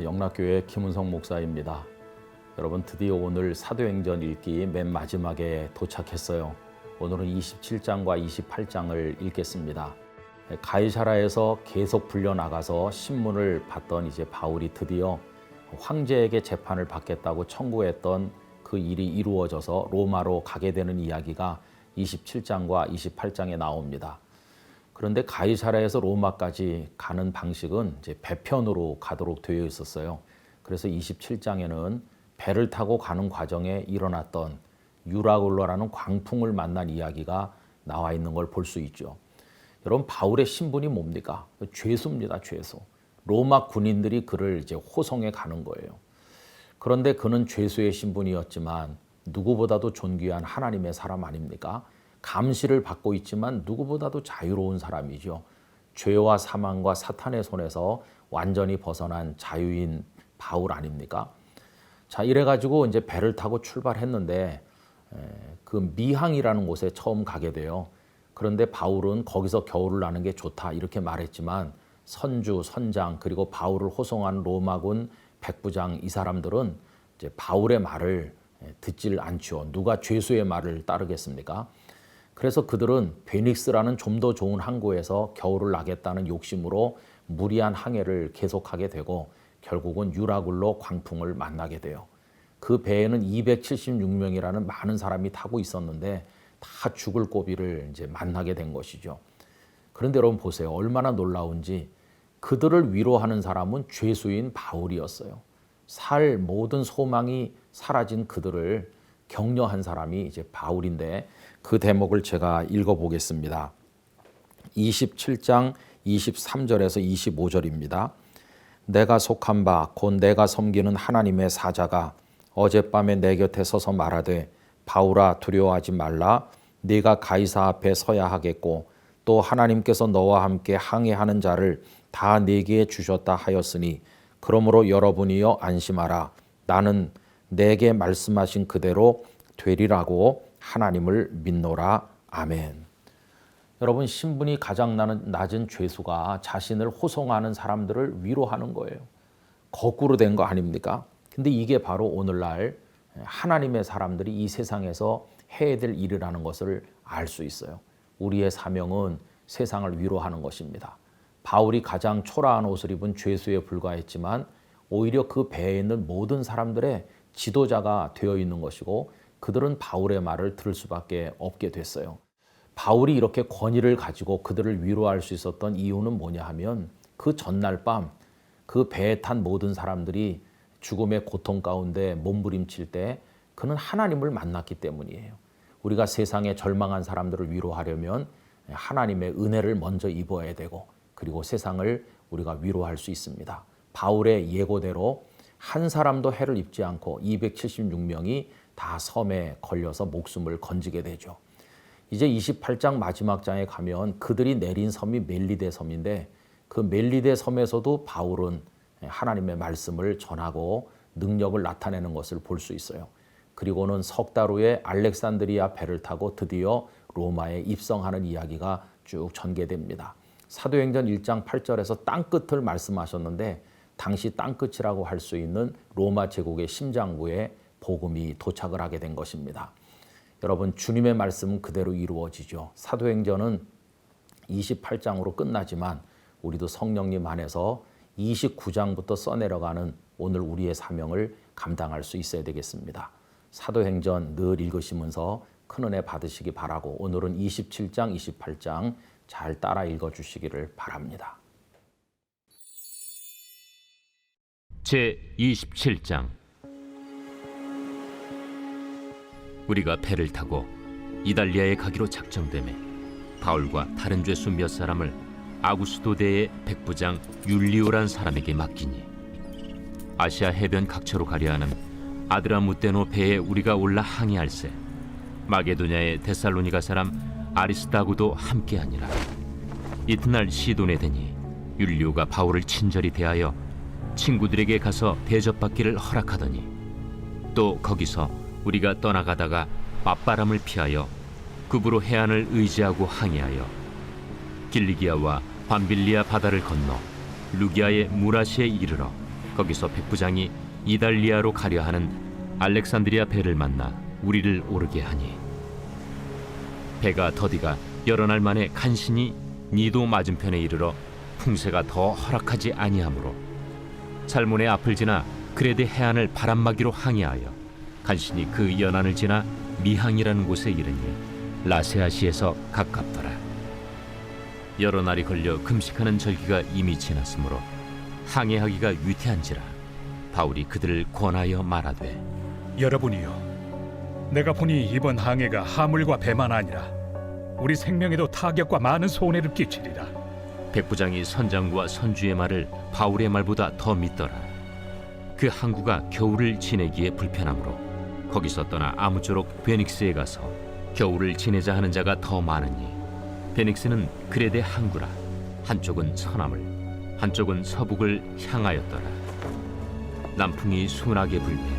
영락교회 김은성 목사입니다. 여러분, 드디어 오늘 사도행전 읽기 맨 마지막에 도착했어요. 오늘은 27장과 28장을 읽겠습니다. 가이사라에서 계속 불려나가서 신문을 받던 이제 바울이 드디어 황제에게 재판을 받겠다고 청구했던 그 일이 이루어져서 로마로 가게 되는 이야기가 27장과 28장에 나옵니다. 그런데 가이사라에서 로마까지 가는 방식은 이제 배편으로 가도록 되어 있었어요. 그래서 27장에는 배를 타고 가는 과정에 일어났던 유라굴로라는 광풍을 만난 이야기가 나와 있는 걸 볼 수 있죠. 여러분, 바울의 신분이 뭡니까? 죄수입니다, 죄수. 로마 군인들이 그를 이제 호송해 가는 거예요. 그런데 그는 죄수의 신분이었지만 누구보다도 존귀한 하나님의 사람 아닙니까? 감시를 받고 있지만 누구보다도 자유로운 사람이죠. 죄와 사망과 사탄의 손에서 완전히 벗어난 자유인 바울 아닙니까? 자, 이래가지고 이제 배를 타고 출발했는데 그 미항이라는 곳에 처음 가게 돼요. 그런데 바울은 거기서 겨울을 나는 게 좋다 이렇게 말했지만 선주, 선장 그리고 바울을 호송한 로마군 백부장 이 사람들은 이제 바울의 말을 듣질 않죠. 누가 죄수의 말을 따르겠습니까? 그래서 그들은 베닉스라는 좀 더 좋은 항구에서 겨울을 나겠다는 욕심으로 무리한 항해를 계속하게 되고 결국은 유라굴로 광풍을 만나게 돼요. 그 배에는 276명이라는 많은 사람이 타고 있었는데 다 죽을 고비를 이제 만나게 된 것이죠. 그런데 여러분 보세요. 얼마나 놀라운지 그들을 위로하는 사람은 죄수인 바울이었어요. 살 모든 소망이 사라진 그들을 격려한 사람이 이제 바울인데 그 대목을 제가 읽어보겠습니다. 27장 23절에서 25절입니다. 내가 속한 바 곧 내가 섬기는 하나님의 사자가 어젯밤에 내 곁에 서서 말하되 바울아 두려워하지 말라. 네가 가이사 앞에 서야 하겠고 또 하나님께서 너와 함께 항해하는 자를 다 네게 주셨다 하였으니 그러므로 여러분이여 안심하라. 나는 내게 말씀하신 그대로 되리라고 하나님을 믿노라. 아멘. 여러분, 신분이 가장 낮은 죄수가 자신을 호송하는 사람들을 위로하는 거예요. 거꾸로 된 거 아닙니까? 근데 이게 바로 오늘날 하나님의 사람들이 이 세상에서 해야 될 일이라는 것을 알 수 있어요. 우리의 사명은 세상을 위로하는 것입니다. 바울이 가장 초라한 옷을 입은 죄수에 불과했지만 오히려 그 배에 있는 모든 사람들의 지도자가 되어 있는 것이고 그들은 바울의 말을 들을 수밖에 없게 됐어요. 바울이 이렇게 권위를 가지고 그들을 위로할 수 있었던 이유는 뭐냐 하면 그 전날 밤 그 배에 탄 모든 사람들이 죽음의 고통 가운데 몸부림칠 때 그는 하나님을 만났기 때문이에요. 우리가 세상에 절망한 사람들을 위로하려면 하나님의 은혜를 먼저 입어야 되고 그리고 세상을 우리가 위로할 수 있습니다. 바울의 예고대로 한 사람도 해를 입지 않고 276명이 다 섬에 걸려서 목숨을 건지게 되죠. 이제 28장 마지막 장에 가면 그들이 내린 섬이 멜리데 섬인데 그 멜리데 섬에서도 바울은 하나님의 말씀을 전하고 능력을 나타내는 것을 볼 수 있어요. 그리고는 석 달 후에 알렉산드리아 배를 타고 드디어 로마에 입성하는 이야기가 쭉 전개됩니다. 사도행전 1장 8절에서 땅끝을 말씀하셨는데 당시 땅끝이라고 할 수 있는 로마 제국의 심장부에 복음이 도착을 하게 된 것입니다. 여러분, 주님의 말씀은 그대로 이루어지죠. 사도행전은 28장으로 끝나지만 우리도 성령님 안에서 29장부터 써내려가는 오늘 우리의 사명을 감당할 수 있어야 되겠습니다. 사도행전 늘 읽으시면서 큰 은혜 받으시기 바라고 오늘은 27장, 28장 잘 따라 읽어주시기를 바랍니다. 제27장 우리가 배를 타고 이달리아에 가기로 작정되매 바울과 다른 죄수 몇 사람을 아구스도대의 백부장 율리오란 사람에게 맡기니 아시아 해변 각처로 가려 하는 아드라무테노 배에 우리가 올라 항해할세 마게도냐의 데살로니가 사람 아리스다고도 함께하니라. 이튿날 시돈에 되니 율리오가 바울을 친절히 대하여 친구들에게 가서 대접받기를 허락하더니 또 거기서 우리가 떠나가다가 맞바람을 피하여 급으로 해안을 의지하고 항해하여 길리기아와 밤빌리아 바다를 건너 루기아의 무라시에 이르러 거기서 백부장이 이달리아로 가려 하는 알렉산드리아 배를 만나 우리를 오르게 하니 배가 더디가 여러 날 만에 간신히 니도 맞은편에 이르러 풍세가 더 허락하지 아니하므로 살몬의 앞을 지나 그레데 해안을 바람막이로 항해하여 간신히 그 연안을 지나 미항이라는 곳에 이르니 라세아시에서 가깝더라. 여러 날이 걸려 금식하는 절기가 이미 지났으므로 항해하기가 위태한지라 바울이 그들을 권하여 말하되 여러분이여, 내가 보니 이번 항해가 하물과 배만 아니라 우리 생명에도 타격과 많은 손해를 끼치리라. 백부장이 선장과 선주의 말을 바울의 말보다 더 믿더라. 그 항구가 겨울을 지내기에 불편하므로 거기서 떠나 아무쪼록 베닉스에 가서 겨울을 지내자 하는 자가 더 많으니 베닉스는 그레데 항구라. 한쪽은 서남을 한쪽은 서북을 향하였더라. 남풍이 순하게 불매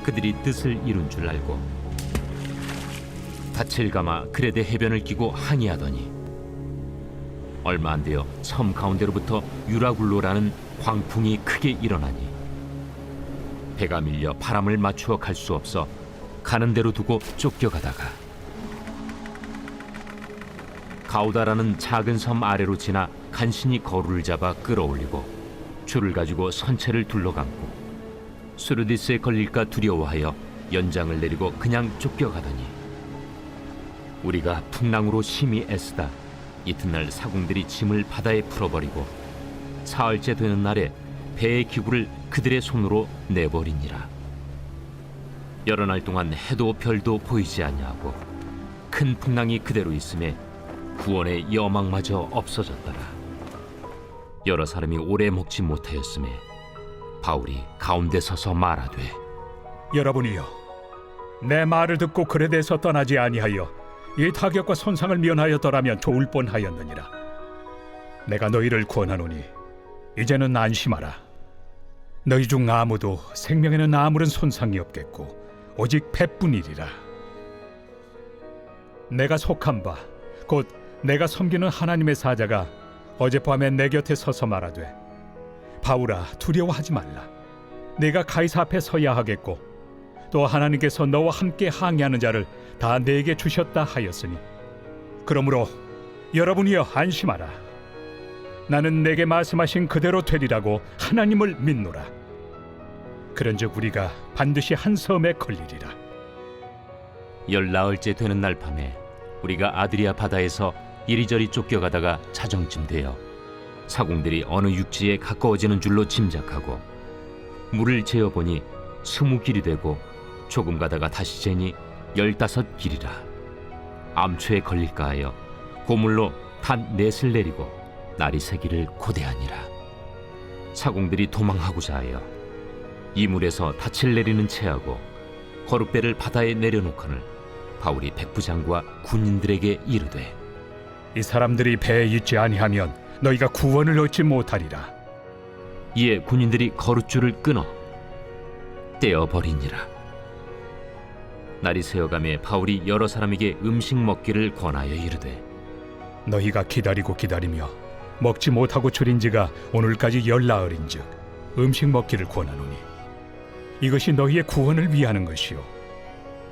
그들이 뜻을 이룬 줄 알고 닻을 감아 그레데 해변을 끼고 항해하더니 얼마 안 되어 섬 가운데로부터 유라굴로라는 광풍이 크게 일어나니 배가 밀려 바람을 맞추어 갈 수 없어 가는 대로 두고 쫓겨가다가 가우다라는 작은 섬 아래로 지나 간신히 거루를 잡아 끌어올리고 줄을 가지고 선체를 둘러감고 수르디스에 걸릴까 두려워하여 연장을 내리고 그냥 쫓겨가더니 우리가 풍랑으로 심히 애쓰다 이튿날 사공들이 짐을 바다에 풀어버리고 사흘째 되는 날에 배의 기구를 그들의 손으로 내버리니라. 여러 날 동안 해도 별도 보이지 아니하고 큰 풍랑이 그대로 있음에 구원의 여망마저 없어졌더라. 여러 사람이 오래 먹지 못하였음에 바울이 가운데 서서 말하되 여러분이여, 내 말을 듣고 그레데에서 떠나지 아니하여 이 타격과 손상을 면하였더라면 좋을 뻔하였느니라. 내가 너희를 권하노니 이제는 안심하라. 너희 중 아무도 생명에는 아무런 손상이 없겠고 오직 배뿐이리라. 내가 속한 바 곧 내가 섬기는 하나님의 사자가 어젯밤에 내 곁에 서서 말하되 바울아, 두려워하지 말라. 내가 가이사 앞에 서야 하겠고 또 하나님께서 너와 함께 항해하는 자를 다 내게 주셨다 하였으니 그러므로 여러분이여 안심하라. 나는 내게 말씀하신 그대로 되리라고 하나님을 믿노라. 그런즉 우리가 반드시 한 섬에 걸리리라. 열나흘째 되는 날 밤에 우리가 아드리아 바다에서 이리저리 쫓겨가다가 자정쯤 되어 사공들이 어느 육지에 가까워지는 줄로 짐작하고 물을 재어보니 20길이 되고 조금 가다가 다시 재니 15길이라. 암초에 걸릴까 하여 고물로 단 넷을 내리고 날이 새기를 고대하니라. 사공들이 도망하고자 하여 이물에서 닻을 내리는 채하고 거룻배를 바다에 내려놓거늘 바울이 백부장과 군인들에게 이르되 이 사람들이 배에 있지 아니하면 너희가 구원을 얻지 못하리라. 이에 군인들이 거룻줄을 끊어 떼어버리니라. 날이 새어가매 바울이 여러 사람에게 음식 먹기를 권하여 이르되 너희가 기다리고 기다리며 먹지 못하고 줄인 지가 오늘까지 열나흘인즉 음식 먹기를 권하노니 이것이 너희의 구원을 위하는 것이요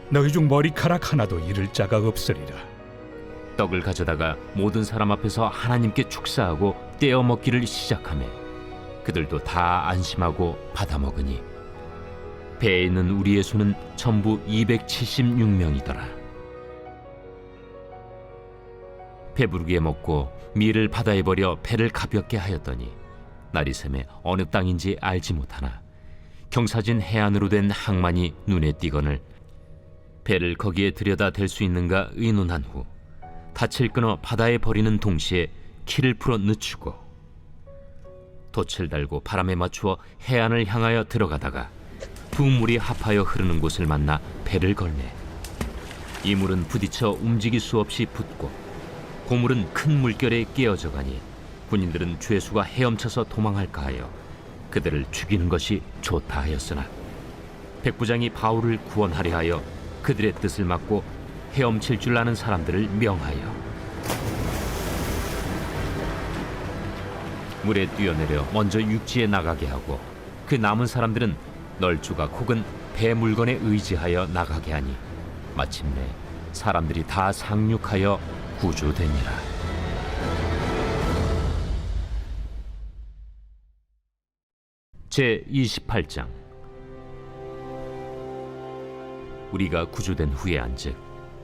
너희 중 머리카락 하나도 잃을 자가 없으리라. 떡을 가져다가 모든 사람 앞에서 하나님께 축사하고 떼어 먹기를 시작하매 그들도 다 안심하고 받아 먹으니 배에 있는 우리의 수는 전부 276명이더라. 배부르게 먹고 밀을 바다에 버려 배를 가볍게 하였더니 날이 새매 어느 땅인지 알지 못하나 경사진 해안으로 된 항만이 눈에 띄거늘 배를 거기에 들여다 댈 수 있는가 의논한 후 닻을 끊어 바다에 버리는 동시에 키를 풀어 늦추고 돛을 달고 바람에 맞추어 해안을 향하여 들어가다가 두 물이 합하여 흐르는 곳을 만나 배를 걸매 이 물은 부딪혀 움직일 수 없이 붙고 고물은 큰 물결에 깨어져 가니 군인들은 죄수가 헤엄쳐서 도망할까 하여 그들을 죽이는 것이 좋다 하였으나 백부장이 바울을 구원하려 하여 그들의 뜻을 막고 헤엄칠 줄 아는 사람들을 명하여 물에 뛰어내려 먼저 육지에 나가게 하고 그 남은 사람들은 널조각 혹은 배 물건에 의지하여 나가게 하니 마침내 사람들이 다 상륙하여 구조되니라. 제 28장. 우리가 구조된 후에 안즉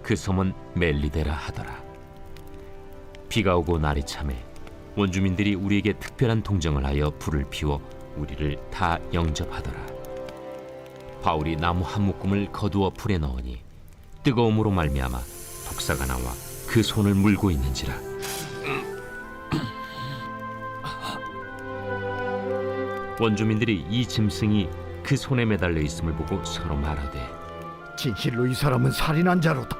그 섬은 멜리데라 하더라. 비가 오고 날이 차매 원주민들이 우리에게 특별한 동정을 하여 불을 피워 우리를 다 영접하더라. 바울이 나무 한 묶음을 거두어 불에 넣으니 뜨거움으로 말미암아 독사가 나와 그 손을 물고 있는지라. 원주민들이 이 짐승이 그 손에 매달려 있음을 보고 서로 말하되, 진실로 이 사람은 살인한 자로다.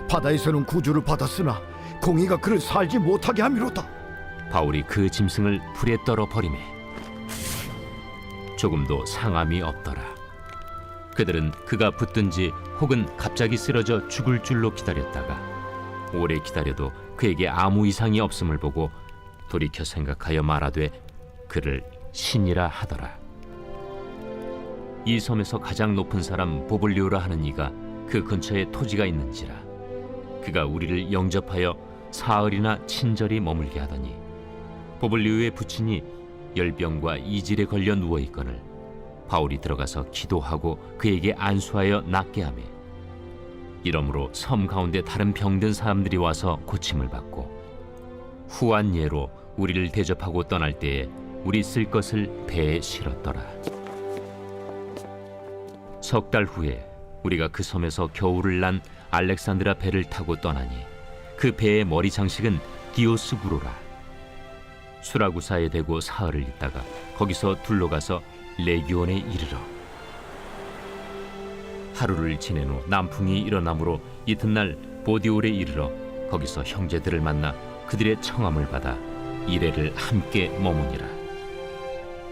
바다에서는 구주를 받았으나 공의가 그를 살지 못하게 함이로다. 바울이 그 짐승을 불에 떨어 버리매 조금도 상함이 없더라. 그들은 그가 붙든지 혹은 갑자기 쓰러져 죽을 줄로 기다렸다가 오래 기다려도 그에게 아무 이상이 없음을 보고 돌이켜 생각하여 말하되 그를 신이라 하더라. 이 섬에서 가장 높은 사람 보블리오라 하는 이가 그 근처에 토지가 있는지라. 그가 우리를 영접하여 사흘이나 친절히 머물게 하더니 보블리오의 부친이 열병과 이질에 걸려 누워 있거늘 바울이 들어가서 기도하고 그에게 안수하여 낫게 하매 이러므로 섬 가운데 다른 병든 사람들이 와서 고침을 받고 후한 예로 우리를 대접하고 떠날 때에 우리 쓸 것을 배에 실었더라. 석 달 후에 우리가 그 섬에서 겨울을 난 알렉산드라 배를 타고 떠나니 그 배의 머리 장식은 디오스구로라. 수라구사에 대고 사흘을 있다가 거기서 둘러가서 레기온에 이르러 하루를 지낸 후 남풍이 일어나므로 이튿날 보디올에 이르러 거기서 형제들을 만나 그들의 청함을 받아 이레를 함께 머무니라.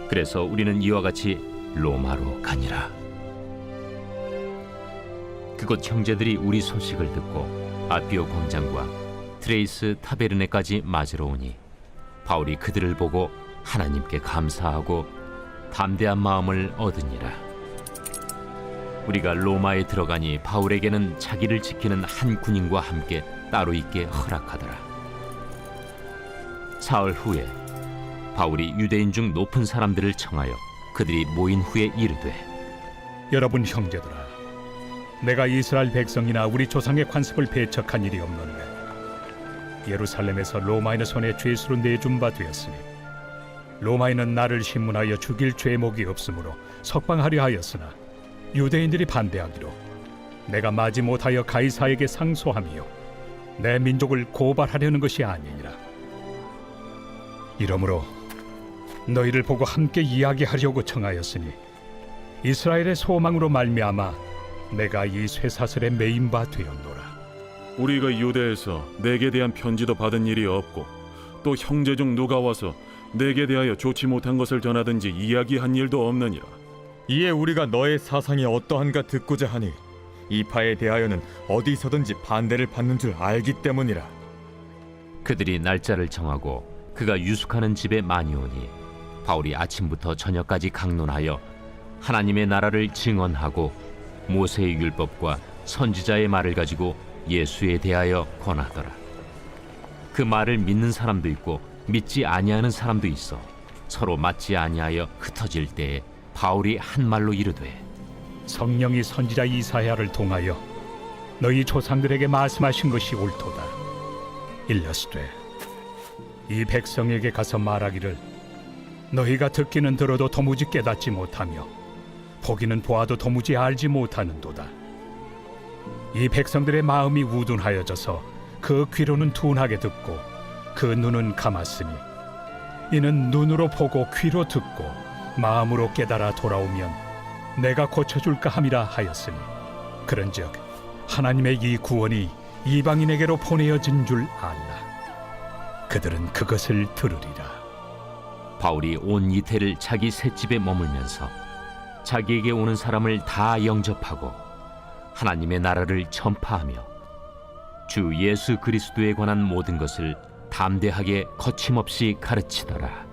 그래서 우리는 이와 같이 로마로 가니라. 그곳 형제들이 우리 소식을 듣고 아피오 광장과 트레이스 타베르네까지 맞으러 오니 바울이 그들을 보고 하나님께 감사하고 담대한 마음을 얻으니라. 우리가 로마에 들어가니 바울에게는 자기를 지키는 한 군인과 함께 따로 있게 허락하더라. 사흘 후에 바울이 유대인 중 높은 사람들을 청하여 그들이 모인 후에 이르되, 여러분 형제들아, 내가 이스라엘 백성이나 우리 조상의 관습을 배척한 일이 없는데 예루살렘에서 로마인의 손에 죄수로 내준 바 되었으니 로마인은 나를 신문하여 죽일 죄목이 없으므로 석방하려 하였으나 유대인들이 반대하기로 내가 마지 못하여 가이사에게 상소하며 내 민족을 고발하려는 것이 아니니라. 이러므로 너희를 보고 함께 이야기하려고 청하였으니 이스라엘의 소망으로 말미암아 내가 이 쇠사슬에 매인 바 되었노라. 우리가 유대에서 내게 대한 편지도 받은 일이 없고 또 형제 중 누가 와서 내게 대하여 좋지 못한 것을 전하든지 이야기한 일도 없느니라. 이에 우리가 너의 사상이 어떠한가 듣고자 하니 이 파에 대하여는 어디서든지 반대를 받는 줄 알기 때문이라. 그들이 날짜를 정하고 그가 유숙하는 집에 많이 오니 바울이 아침부터 저녁까지 강론하여 하나님의 나라를 증언하고 모세의 율법과 선지자의 말을 가지고 예수에 대하여 권하더라. 그 말을 믿는 사람도 있고 믿지 아니하는 사람도 있어 서로 맞지 아니하여 흩어질 때에 바울이 한 말로 이르되, 성령이 선지자 이사야를 통하여 너희 조상들에게 말씀하신 것이 옳도다. 일러스되 이 백성에게 가서 말하기를 너희가 듣기는 들어도 도무지 깨닫지 못하며 보기는 보아도 도무지 알지 못하는도다. 이 백성들의 마음이 우둔하여져서 그 귀로는 둔하게 듣고 그 눈은 감았으니 이는 눈으로 보고 귀로 듣고 마음으로 깨달아 돌아오면 내가 고쳐줄까 함이라 하였으니 그런즉 하나님의 이 구원이 이방인에게로 보내어진 줄 알라. 그들은 그것을 들으리라. 바울이 온 이태를 자기 셋집에 머물면서 자기에게 오는 사람을 다 영접하고 하나님의 나라를 전파하며 주 예수 그리스도에 관한 모든 것을 담대하게 거침없이 가르치더라.